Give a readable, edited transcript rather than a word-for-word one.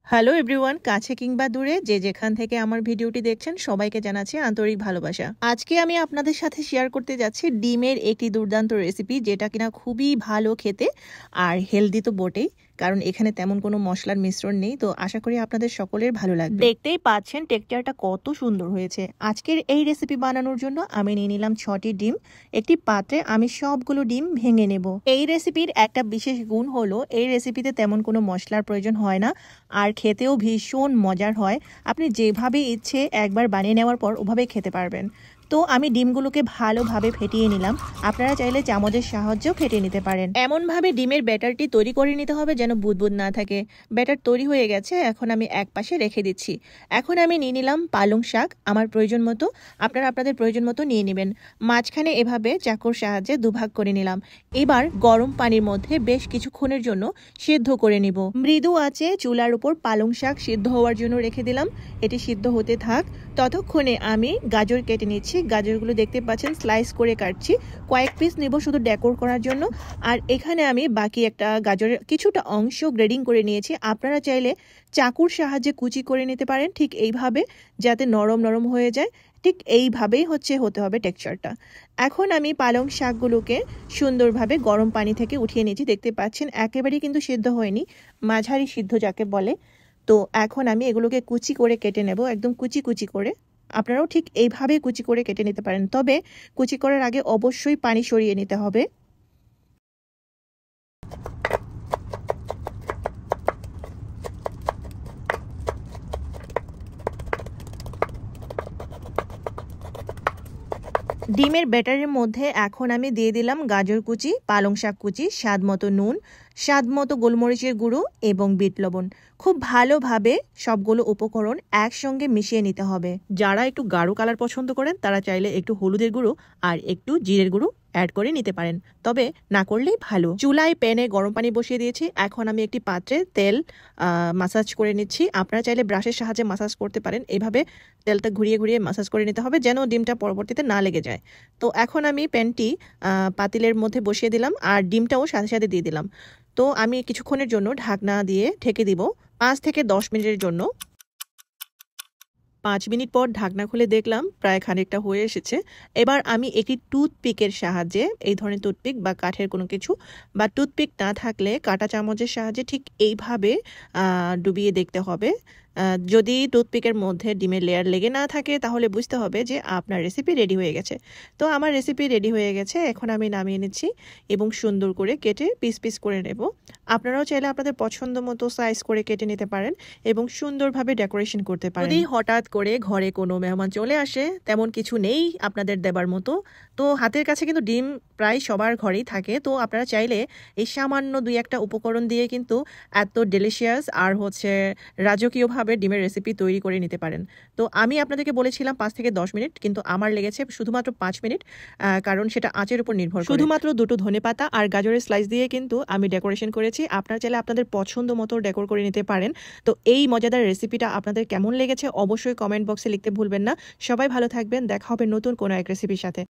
Hello everyone, কাছে কিংবা দূরে যে যেখান থেকে আমার ভিডিওটি দেখছেন সবাইকে জানাচ্ছি আন্তরিক ভালোবাসা। আজকে আমি আপনাদের সাথে শেয়ার করতে যাচ্ছি ডিমের একটি দুর্দান্ত রেসিপি, যেটা কিনা খুবই ভালো খেতে আর হেলদি তো বটেই, কারণ এখানে তেমন কোনো মশলার মিশ্রণ নেই। তো আশা করি আপনাদের সকলের ভালো লাগবে। দেখতেই পাচ্ছেন টেক্সচারটা কত সুন্দর হয়েছে। আজকের এই রেসিপি বানানোর জন্য আমি নিয়ে নিলাম 6টি ডিম। একটি পাত্রে আমি সবগুলো ডিম ভেঙে নেব। এই রেসিপির একটা বিশেষ গুণ হলো এই রেসিপিতে তেমন কোনো মশলার প্রয়োজন হয় না, আর খেতেও ভীষণ মজার হয়। আপনি যেভাবে ইচ্ছে একবার বানিয়ে নেওয়ার পর ওভাবে খেতে পারবেন। তো আমি ডিমগুলোকে ভালোভাবে ফেটিয়ে নিলাম। আপনারা চাইলে চামচের সাহায্যেও ফেটিয়ে নিতে পারেন। এমনভাবে ডিমের ব্যাটারটি তৈরি করে নিতে হবে যেন বুদবুদ না থাকে। ব্যাটার তৈরি হয়ে গেছে, এখন আমি এক পাশে রেখে দিচ্ছি। এখন আমি নিয়ে নিলাম পালং শাক, আমার প্রয়োজন মতো। আপনারা আপনাদের প্রয়োজন মতো নিয়ে নেবেন। মাঝখানে এভাবে চাকুর সাহায্যে দুভাগ করে নিলাম। এবার গরম পানির মধ্যে বেশ কিছুক্ষণের জন্য সিদ্ধ করে নিব। মৃদু আঁচে চুলার উপর পালং শাক সিদ্ধ হওয়ার জন্য রেখে দিলাম। এটি সিদ্ধ হতে থাক। ততক্ষণে আমি গাজর কেটে নিচ্ছি। গাজরগুলো দেখতে পাচ্ছেন স্লাইস করে কাটছি। কয়েক পিস নেব শুধু ডেকোর করার জন্য। আর এখানে আমি বাকি একটা গাজরের কিছুটা অংশ গ্রেডিং করে নিয়েছি। আপনারা চাইলে চাকুর সাহায্যে কুচি করে নিতে পারেন, ঠিক এইভাবে, যাতে নরম নরম হয়ে যায়। ঠিক এইভাবেই হতে হবে টেক্সচারটা। এখন আমি পালং শাকগুলোকে সুন্দরভাবে গরম পানি থেকে উঠিয়ে নিয়েছি। দেখতে পাচ্ছেন একেবারেই কিন্তু সিদ্ধ হয়নি, মাঝারি সিদ্ধ যাকে বলে। তো এখন আমি এগুলোকে কুচি করে কেটে নেব, একদম কুচি কুচি করে। আপনারাও ঠিক এইভাবে কুচি করে কেটে নিতে পারেন, তবে কুচি করার আগে অবশ্যই পানি সরিয়ে নিতে হবে। ডিমের ব্যাটারের মধ্যে এখন আমি দিয়ে দিলাম গাজর কুচি, পালং শাক কুচি, স্বাদ মতো নুন, স্বাদ মতো গোলমরিচের গুঁড়ো এবং বিট লবণ। খুব ভালোভাবে সবগুলো উপকরণ একসঙ্গে মিশিয়ে নিতে হবে। যারা একটু গাঢ় কালার পছন্দ করেন তারা চাইলে একটু হলুদের গুঁড়ো আর একটু জিরের গুঁড়ো অ্যাড করে নিতে পারেন, তবে না করলেই ভালো। চুলায় প্যানে গরম পানি বসিয়ে দিয়েছি। এখন আমি একটি পাত্রে তেল মাসাজ করে নিচ্ছি। আপনারা চাইলে ব্রাশের সাহায্যে মাসাজ করতে পারেন। এভাবে তেলটা ঘুরিয়ে ঘুরিয়ে মাসাজ করে নিতে হবে যেন ডিমটা পরবর্তীতে না লেগে যায়। তো এখন আমি প্যানটি পাতিলের মধ্যে বসিয়ে দিলাম আর ডিমটাও সাথে সাথে দিয়ে দিলাম। তো আমি কিছুক্ষণের জন্য ঢাকনা দিয়ে ঢেকে দিব 5 থেকে 10 মিনিটের জন্য। 5 মিনিট পর ঢাকনা খুলে দেখলাম প্রায় খানিকটা হয়ে এসেছে। এবার আমি একটি টুথপিকের সাহায্যে, এই ধরনের টুথপিক বা কাঠের কোনো কিছু, বা টুথপিক না থাকলে কাঁটা চামচের সাহায্যে ঠিক এইভাবে ডুবিয়ে দেখতে হবে। যদি টুথপিকের মধ্যে ডিমের লেয়ার লেগে না থাকে তাহলে বুঝতে হবে যে আপনার রেসিপি রেডি হয়ে গেছে। তো আমার রেসিপি রেডি হয়ে গেছে। এখন আমি নামিয়ে নিচ্ছি এবং সুন্দর করে কেটে পিস পিস করে নেব। আপনারাও চাইলে আপনাদের পছন্দ মতো সাইজ করে কেটে নিতে পারেন এবং সুন্দরভাবে ডেকোরেশন করতে পারেন। যদি হঠাৎ করে ঘরে কোনো মেহমান চলে আসে, তেমন কিছু নেই আপনাদের দেবার মতো, তো হাতের কাছে কিন্তু ডিম প্রায় সবার ঘরেই থাকে। তো আপনারা চাইলে এই সামান্য 2-1টা উপকরণ দিয়ে কিন্তু এত ডেলিশিয়াস আর রাজকীয়ভাবে ডিমের রেসিপি তৈরি করে নিতে পারেন। তো আমি আপনাদেরকে বলেছিলাম 5 থেকে 10 মিনিট, কিন্তু আমার লেগেছে শুধুমাত্র 5 মিনিট, কারণ সেটা আঁচের উপর নির্ভর করে। শুধুমাত্র 2টো ধনেপাতা আর গাজরের স্লাইস দিয়ে কিন্তু আমি ডেকোরেশন করেছি। আপনারা চাইলে আপনাদের পছন্দ মতো ডেকোর করে নিতে পারেন। তো এই মজাদার রেসিপিটা আপনাদের কেমন লেগেছে অবশ্যই কমেন্ট বক্সে লিখতে ভুলবেন না। সবাই ভালো থাকবেন, দেখা হবে নতুন কোনো এক রেসিপির সাথে।